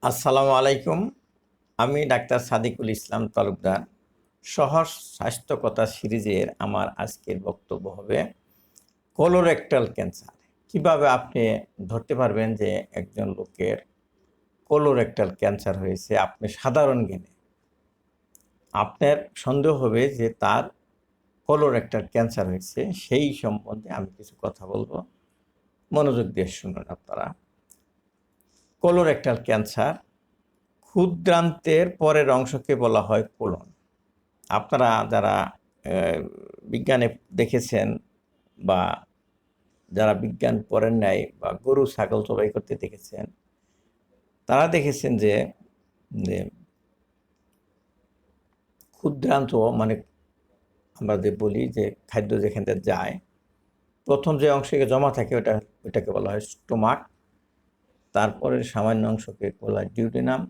আসসালামু আলাইকুম। আমি ডাক্তার সাদেকুল ইসলাম তালুকদার। সহজ স্বাস্থ্য কথা সিরিজের আমার আজকের বক্তব্য হবে কোলোরেক্টাল ক্যান্সার। কিভাবে আপনি ধরতে পারবেন যে একজন লোকের কোলোরেক্টাল ক্যান্সার হয়েছে আপনি সাধারণ জ্ঞানে। আপনার সন্দেহ হবে যে তার কোলোরেক্টাল ক্যান্সার হয়েছে, সেই সম্বন্ধে আমি কিছু কথা বলবো। মনোযোগ দিয়ে শুনুন আপনারা। কোলোরেক্টাল ক্যান্সার ক্ষুদ্রান্তের পরের অংশকে বলা হয় কোলন। আপনারা যারা বিজ্ঞানে দেখেছেন বা যারা বিজ্ঞান পড়েন নাই বা গরু ছাগল জবাই করতে দেখেছেন, তারা দেখেছেন যে ক্ষুদ্রান্ত মানে আমরা যে বলি যে খাদ্য যেখান থেকে যায়, প্রথম যে অংশকে জমা থাকে ওটাকে বলা হয় স্টোমাক। তারপরে সামান্য অংশকে বলা হয় ডিউডিনাম।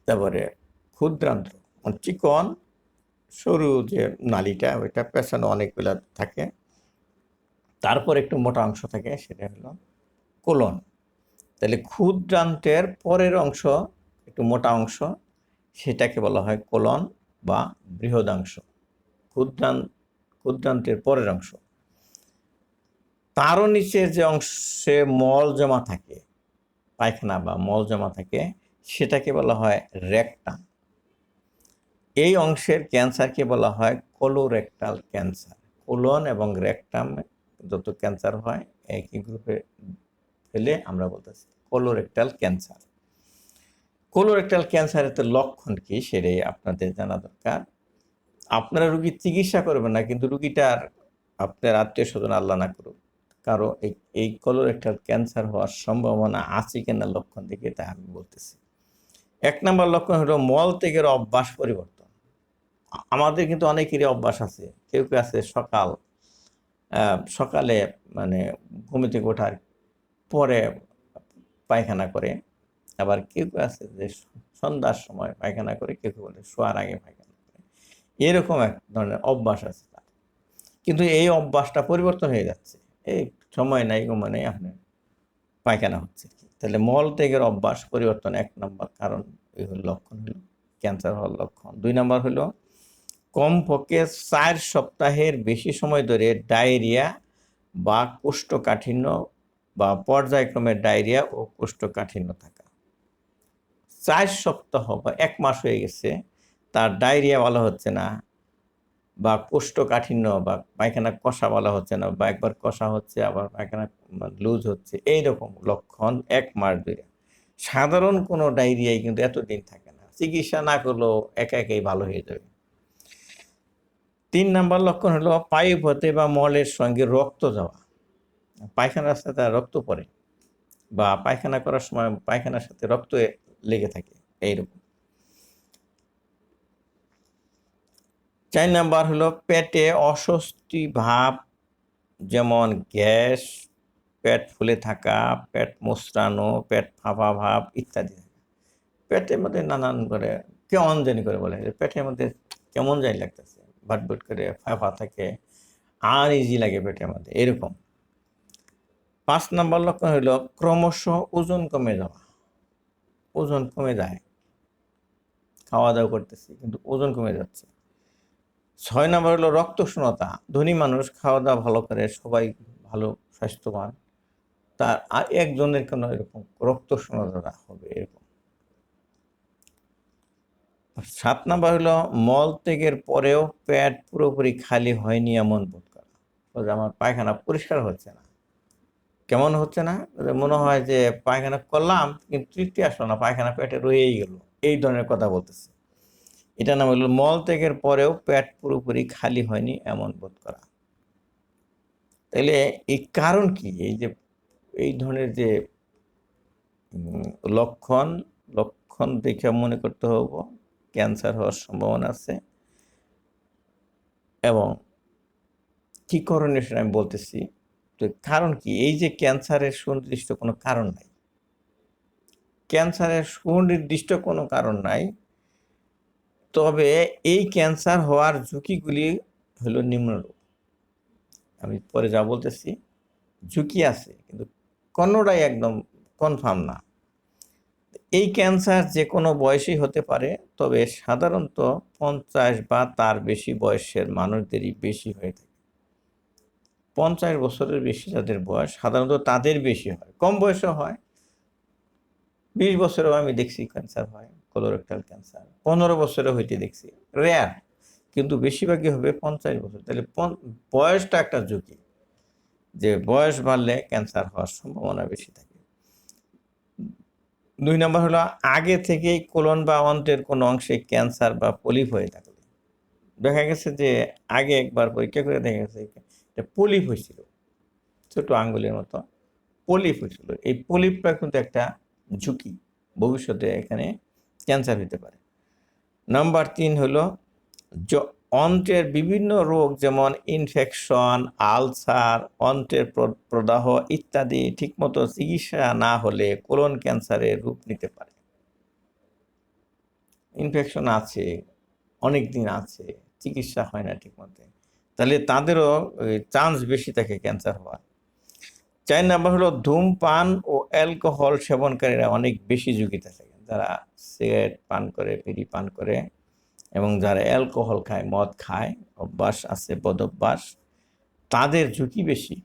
তারপরে ক্ষুদ্রান্ত মানে চিকন সরু যে নালীটা, ওইটা পেছনে অনেকগুলো থাকে। তারপর একটু মোটা অংশ থাকে, সেটা হলো কোলন। তাহলে ক্ষুদ্রান্তের পরের অংশ, একটু মোটা অংশ, সেটাকে বলা হয় কোলন বা বৃহদাংশ। ক্ষুদ্রান্তের পরের অংশ। তারও নিচের যে অংশে মল জমা থাকে, পায়খানা বা মল জমা থাকে, সেটাকে বলা হয় রেকটাম। এই অংশের ক্যান্সারকে বলা হয় কোলোরেক্টাল ক্যান্সার। কোলন এবং রেকটাম যত ক্যান্সার হয় একই গ্রুপে ফেলে আমরা বলতেছি কোলোরেক্টাল ক্যান্সার। কোলোরেক্টাল ক্যান্সারের তো লক্ষণ কি সেটাই আপনাদের জানা দরকার। আপনারা রুগীর চিকিৎসা করবেন না, কিন্তু রুগীটার আপনার আত্মীয় স্বজন আল্লাহ না করুক কারো এই কোলোরেক্টাল ক্যান্সার হওয়ার সম্ভাবনা আছে কিনা লক্ষণ দেখে তা আমি বলতেছি। 1 নম্বর লক্ষণ হলো মল ত্যাগের অভ্যাস পরিবর্তন। আমাদের কিন্তু অনেকেরই অভ্যাস আছে। কেউ কেউ আছে সকালে মানে ঘুম থেকে ওঠার পরে পায়খানা করে, আবার কেউ কেউ আছে যে সন্ধ্যার সময় পায়খানা করে, কেউ কেউ বলে শোয়ার আগে পায়খানা করে। এরকম এক ধরনের অভ্যাস আছে তার, কিন্তু এই অভ্যাসটা পরিবর্তন হয়ে যাচ্ছে। এই সময় নাই গো মানে আপনার পায়খানা হচ্ছে। তাহলে মল ত্যাগের অভ্যাস পরিবর্তন 1 নম্বর কারণ, এই হলো লক্ষণ, হলো ক্যান্সার হওয়ার লক্ষণ। 2 নম্বর হলো কমপক্ষে 4 সপ্তাহের বেশি সময় ধরে ডায়রিয়া বা কোষ্ঠকাঠিন্য বা পর্যায়ক্রমে ডায়রিয়া ও কোষ্ঠকাঠিন্য থাকা। 4 সপ্তাহ বা 1 মাস হয়ে গেছে, তার ডায়রিয়া ভালো হচ্ছে না, বা কোষ্ঠকাঠিন্য বা পায়খানা কষা ভালো হচ্ছে না, বা একবার কষা হচ্ছে আবার পায়খানা লুজ হচ্ছে, এইরকম লক্ষণ 1 মাস ধরে। সাধারণ কোনো ডায়রিয়াই কিন্তু এতদিন থাকে না, চিকিৎসা না করলেও একা একাই ভালো হয়ে যাবে। 3 নম্বর লক্ষণ হলো পায়ু পথে বা মলের সঙ্গে রক্ত যাওয়া। পায়খানার রাস্তাতে রক্ত পড়ে বা পায়খানা করার সময় পায়খানার সাথে রক্ত লেগে থাকে, এইরকম। 4 নাম্বার হলো পেটে অস্বস্তি ভাব, যেমন গ্যাস, পেট ফুলে থাকা, পেট মোচড়ানো, পেট ফাঁপা ভাব ইত্যাদি। পেটের মধ্যে নানান করে কেমন জানি করে বলে, পেটের মধ্যে কেমন জানি লাগতেছে, ভাটভুট করে ফাঁপা থাকে, আনইজি লাগে পেটের মধ্যে, এরকম। 5 নাম্বার লক্ষণ হলো ক্রমশ ওজন কমে যাওয়া। ওজন কমে যায়, খাওয়া দাওয়া করতেছি কিন্তু ওজন কমে যাচ্ছে। 6 নাম্বার হলো রক্ত শূন্যতা। ধনী মানুষ খাওয়া দাওয়া ভালো করে, সবাই ভালো স্বাস্থ্যবান, তার আর একজনের কোনো এরকম রক্ত শূন্যতা হবে, এরকম। 7 নাম্বার হলো মল ত্যাগের পরেও পেট পুরোপুরি খালি হয়নি এমন বোধ করা। আমার পায়খানা পরিষ্কার হচ্ছে না, কেমন হচ্ছে না, মনে হয় যে পায়খানা করলাম কিন্তু তৃপ্তি আসলো না, পায়খানা পেটে রয়েই গেল, এই ধরনের কথা বলতেছে। এটা নাম হলো মল ত্যাগের পরেও পেট পুরোপুরি খালি হয়নি এমন বোধ করা। তাইলে এই কারণ কি? এই যে এই ধরনের যে লক্ষণ লক্ষণ দেখে মনে করতে হবে ক্যান্সার হওয়ার সম্ভাবনা আছে। এবং কি করণীয় সেটা আমি বলতেছি। তো কারণ কি? এই যে ক্যান্সারের সুনির্দিষ্ট কোনো কারণ নাই, ক্যান্সারের সুনির্দিষ্ট কোনো কারণ নাই, তবে এই ক্যান্সার হওয়ার ঝুঁকিগুলি হলো নিম্নরূপ। আমি পরে যা বলতেছি, ঝুঁকি আছে কিন্তু কোনোটাই একদম কনফার্ম না। এই ক্যান্সার যে কোনো বয়সেই হতে পারে, তবে সাধারণত 50 বা তার বেশি বয়সের মানুষদেরই বেশি হয়ে থাকে। 50 বছরের বেশি যাদের বয়স সাধারণত তাদের বেশি হয়, কম বয়সেও হয়। 20 বছরেও আমি দেখছি ক্যান্সার হয়, কোলোরেক্টাল ক্যান্সার 15 বছরে হইতে দেখছি, রেয়ার, কিন্তু বেশিরভাগই হবে 50 বছর। তাহলে বয়সটা একটা ঝুঁকি, যে বয়স বাড়লে ক্যান্সার হওয়ার সম্ভাবনা বেশি থাকে। 2 নম্বর হলো আগে থেকেই কোলন বা অন্ত্রের কোনো অংশে ক্যান্সার বা পলিপ হয়ে থাকলে। দেখা গেছে যে আগে একবার পরীক্ষা করে দেখা গেছে এটা পলিপ হয়েছিল, ছোট আঙ্গুলের মতো পলিপ হয়েছিল। এই পলিপটা কিন্তু একটা ঝুঁকি, ভবিষ্যতে এখানে ক্যান্সার হতে পারে। নাম্বার 3 হলো অন্ত্রের বিভিন্ন রোগ যেমন ইনফেকশন, আলসার, অন্ত্রের প্রদাহ ইত্যাদি ঠিকমতো চিকিৎসা না হলে কোলন ক্যান্সারের রূপ নিতে পারে। ইনফেকশন আছে, অনেক দিন আছে, চিকিৎসা হয় না ঠিকমতো, তাহলে তাদেরও চান্স বেশি থাকে ক্যান্সার হওয়ার। 4 নাম্বার হলো ধূমপান ও অ্যালকোহল সেবনকারীরা অনেক বেশি ঝুঁকিতে থাকে। যারা সিগারেট পান করে, বিড়ি পান করে এবং যারা অ্যালকোহল খায়, মদ খায়, অভ্যাস আছে, বদ অভ্যাস, তাদের ঝুঁকি বেশি।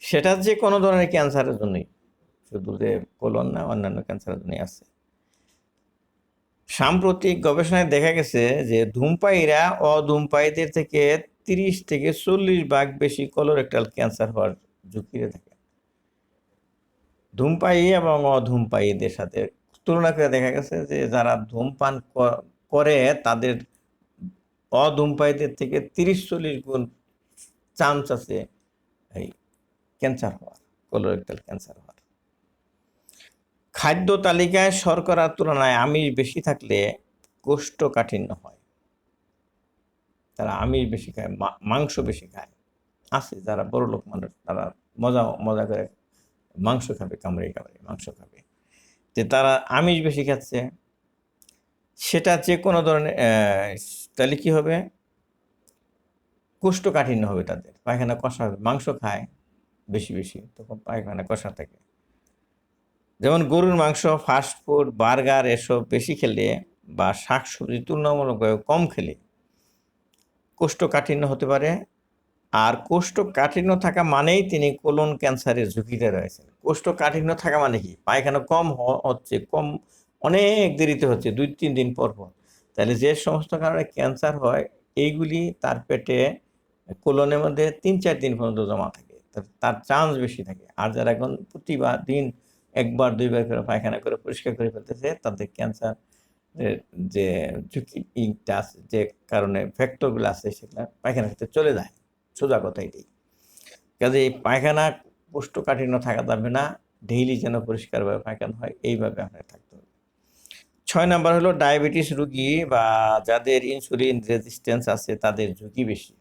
সেটা যে কোনো ধরনের ক্যান্সারের জন্যই, শুধু যে কোলন না, অন্যান্য ক্যান্সারের জন্যই আছে। সাম্প্রতিক গবেষণায় দেখা গেছে যে ধূমপায়ীরা অধূমপায়ীদের থেকে 30 থেকে 40 ভাগ বেশি কোলোরেক্টাল ক্যান্সার হওয়ার ঝুঁকিতে থাকে। ধূমপায়ী এবং অধূমপায়ীদের সাথে তুলনা করে দেখা গেছে যে যারা ধূমপান করে তাদের অধূমপায়ীদের থেকে 30-40 গুণ চান্স আছে এই ক্যান্সার হওয়ার, কোলোরেক্টাল ক্যান্সার হওয়ার। খাদ্য তালিকায় শর্করার তুলনায় আমিষ বেশি থাকলে কোষ্ঠকাঠিন্য হয়। তারা আমিষ বেশি খায়, মাংস বেশি খায়। আছে যারা বড় লোক মানুষ, তারা মজা করে মাংস খাবে, কামড়ে মাংস খাবে, যে তারা আমিষ বেশি খাচ্ছে, সেটা যে কোনো ধরনের, তাহলে কি হবে, কোষ্ঠকাঠিন্য হবে, তাদের পায়খানা কষা হবে। মাংস খায় বেশি বেশি, তখন পায়খানা কষা থাকে। যেমন গরুর মাংস, ফাস্টফুড, বার্গার এসব বেশি খেলে বা শাকসবজি তুলনামূলকভাবে কম খেলে কোষ্ঠকাঠিন্য হতে পারে। আর কোষ্ঠকাঠিন্য থাকা মানেই তিনি কোলন ক্যান্সারের ঝুঁকিতে রয়েছেন। কোষ্ঠকাঠিন্য থাকা মানে কি, পায়খানা কম হচ্ছে, কম অনেক দেরিতে হচ্ছে, 2-3 দিন পর পর, তাহলে যে সমস্ত কারণে ক্যান্সার হয় এইগুলি তার পেটে, কোলনের মধ্যে 3-4 দিন পর্যন্ত জমা থাকে, তার চান্স বেশি থাকে। আর যারা এখন প্রতিবার দিন 1-2 বার করে পায়খানা করে পরিষ্কার করে ফেলতেছে, তাদের ক্যান্সার যে ঝুঁকিটা আছে, যে কারণে ফ্যাক্টরগুলো আছে, সেগুলো পায়খানার ক্ষেত্রে চলে যায়। সোজা কথা এটাই। কাজে এই পায়খানা কোষ্ঠকাঠিন্য থাকা যাবে না, ডেইলি যেন পরিষ্কারভাবে পায়খানা হয়, এইভাবে আপনার থাকতে হবে। 6 নাম্বার হলো ডায়াবেটিস রোগী বা যাদের ইনসুলিন রেজিস্ট্যান্স আছে, তাদের ঝুঁকি বেশি।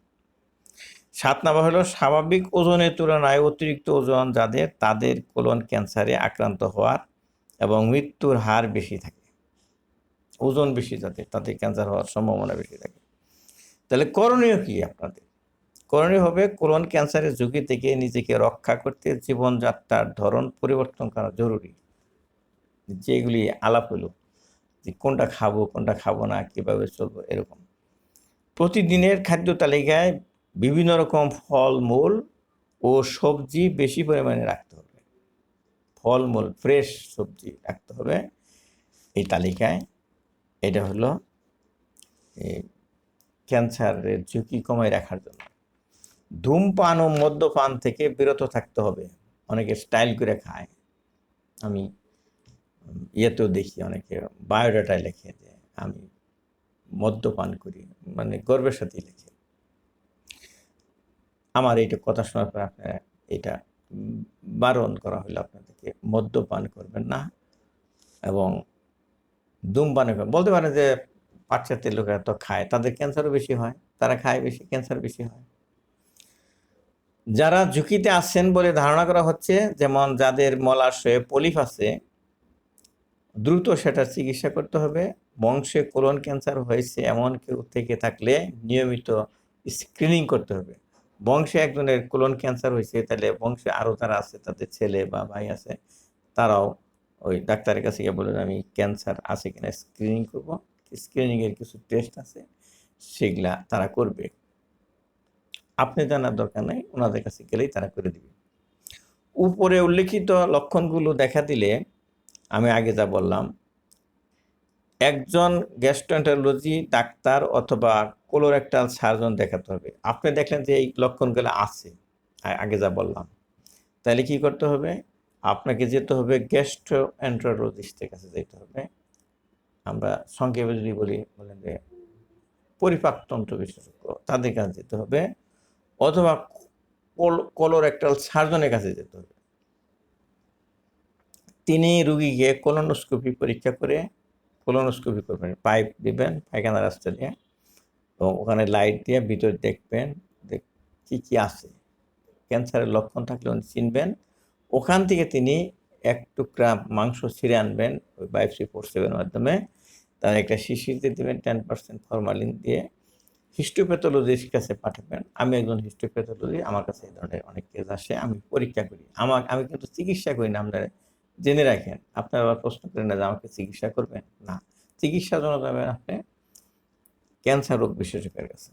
7 নাম্বার হলো স্বাভাবিক ওজনের তুলনায় অতিরিক্ত ওজন যাদের, তাদের কোলন ক্যান্সারে আক্রান্ত হওয়ার এবং মৃত্যুর হার বেশি থাকে। ওজন বেশি যাদের, তাদের ক্যান্সার হওয়ার সম্ভাবনা বেশি থাকে। তাহলে করণীয় কি আপনাদের? করণীয় হবে কোলন ক্যান্সারের ঝুঁকি থেকে নিজেকে রক্ষা করতে জীবনযাত্রার ধরন পরিবর্তন করা জরুরি। যেগুলি আলাপ হলো, যে কোনটা খাবো না, কিভাবে চলবো, এরকম। প্রতিদিনের খাদ্য তালিকায় বিভিন্ন রকম ফলমূল ও সবজি বেশি পরিমাণে রাখতে হবে। ফলমূল, ফ্রেশ সবজি রাখতে হবে এই তালিকায়। এটা হলো ক্যান্সারের ঝুঁকি কমায় রাখার জন্য। ধূমপান ও মদ্যপান থেকে বিরত থাকতে হবে। অনেকে স্টাইল করে খায়, আমি ইয়েতেও দেখি অনেকে বায়োডাটায় লেখে যে আমি মদ্যপান করি, মানে গর্বের সাথেই লেখে। আমার এইটা কথা শোনার পর আপনারা এটা বারণ করা হলো, আপনাদেরকে মদ্যপান করবেন না এবং ধূমপান বলতে পারেন যে পাশ্চাত্যের লোকেরা তো খায়, তাদের ক্যান্সারও বেশি হয়, তারা খায় বেশি, ক্যান্সার বেশি হয়। যারা ঝুঁকিতে আছেন বলে ধারণা করা হচ্ছে, যেমন যাদের মলাশয়ে পলিপ আছে, দ্রুত সেটার চিকিৎসা করতে হবে। বংশে কোলন ক্যান্সার হয়েছে এমন কেউ থেকে থাকলে নিয়মিত স্ক্রিনিং করতে হবে। বংশে একজনের কোলন ক্যান্সার হয়েছে, তাহলে বংশে আরও যারা আছে, তাদের ছেলে বা ভাই আছে, তারাও ওই ডাক্তারের কাছে গিয়ে বললেন আমি ক্যান্সার আছে কিনা স্ক্রিনিং করব। স্ক্রিনিংয়ের কিছু টেস্ট আছে, সেগুলা তারা করবে। আপনি জানার দরকার নাই, ওনাদের কাছে গেলেই তারা করে দিবে। উপরে উল্লেখিত লক্ষণগুলো দেখা দিলে আমি আগে যা বললাম, একজন গ্যাস্ট্রোএন্টারোলজি ডাক্তার অথবা কোলোরেক্টাল সার্জন দেখাতে হবে। আপনি দেখলেন যে এই লক্ষণগুলো আছে, আগে যা বললাম, তাহলে কি করতে হবে? আপনাকে যেতে হবে গ্যাস্ট্রোএন্টারোলজিস্টের কাছে যেতে হবে। আমরা সংক্ষেপে যদি বলেন যে পরিপাকতন্ত্র বিশেষজ্ঞ, তাদের কাছে যেতে হবে, অথবা কোলোরেক্টাল সার্জনের কাছে যেতে হবে। তিনি রুগীকে কোলোনোস্কোপি পরীক্ষা করে, কোলোনোস্কোপি করবেন, পাইপ দিবেন পায়খানা রাস্তা দিয়ে, এবং ওখানে লাইট দিয়ে ভিতরে দেখবেন কি কি আছে। ক্যান্সারের লক্ষণ থাকলে উনি চিনবেন। ওখান থেকে তিনি এক টুকরা মাংস ছিঁড়ে আনবেন ওই বায়োপসি প্রস্রাবের মাধ্যমে, তার একটা শিশিতে দেবেন 10% ফরমালিন দিয়ে, হিস্টোপ্যাথোলজিস্ট কাছে পাঠাবেন। আমি একজন হিস্টোপ্যাথোলজি, আমার কাছে এই ধরনের অনেক কেস আসে, আমি পরীক্ষা করি। আমি কিন্তু চিকিৎসা করি না, আপনারা জেনে রাখেন। আপনারা আবার প্রশ্ন করেন না যে আমাকে চিকিৎসা করবেন, না, চিকিৎসার জন্য যাবেন আপনি ক্যান্সার রোগ বিশেষজ্ঞের কাছে।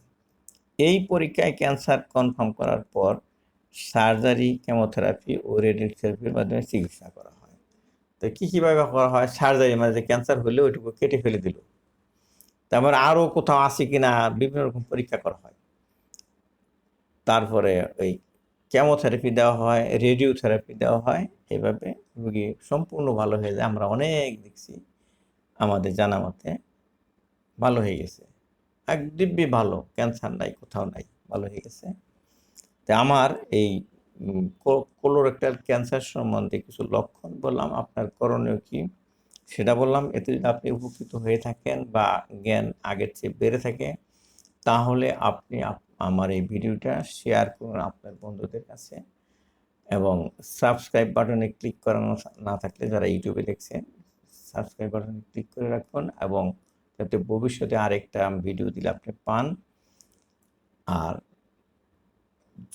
এই পরীক্ষায় ক্যান্সার কনফার্ম করার পর সার্জারি, কেমোথেরাপি ও রেডিওথেরাপির মাধ্যমে চিকিৎসা করা হয়। তো কীভাবে করা হয়? সার্জারি মানে যে ক্যান্সার হলে ওইটুকু কেটে ফেলে দিল, তারপর আরও কোথাও আছে কিনা বিভিন্ন রকম পরীক্ষা করা হয়। তারপরে ওই কেমোথেরাপি দেওয়া হয়, রেডিওথেরাপি দেওয়া হয়। এভাবে রোগী সম্পূর্ণ ভালো হয়ে যায়। আমরা অনেক দেখছি, আমাদের জানা মতে ভালো হয়ে গেছে, এক দিব্যি ভালো, ক্যান্সার নাই, কোথাও নাই, ভালো হয়ে গেছে। তো আমার এই কোলোরেক্টাল ক্যান্সার সম্বন্ধে কিছু লক্ষণ বললাম, আপনার করণীয় কি সেটা বললাম। এতে যদি আপনি উপকৃত হয়ে থাকেন বা জ্ঞান আগের চেয়ে বেড়ে থাকে, তাহলে আপনি আমার এই ভিডিওটা শেয়ার করুন আপনার বন্ধুদের কাছে, এবং সাবস্ক্রাইব বাটনে ক্লিক করানো না থাকলে যারা ইউটিউবে দেখছেন, সাবস্ক্রাইব বাটনে ক্লিক করে রাখুন, এবং যাতে ভবিষ্যতে আরেকটা ভিডিও দিলে আপনি পান। আর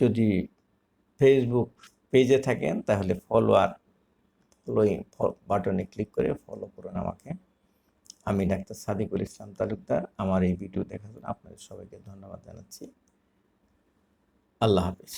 যদি ফেসবুক পেজে থাকেন তাহলে ফলোইং বাটনে ক্লিক করে ফলো করুন আমাকে। আমি ডাক্তার সাদেকুল তালুকদার। আমার এই ভিডিও দেখার জন্য আপনাদের সবাইকে ধন্যবাদ জানাচ্ছি। আল্লাহ হাফিজ।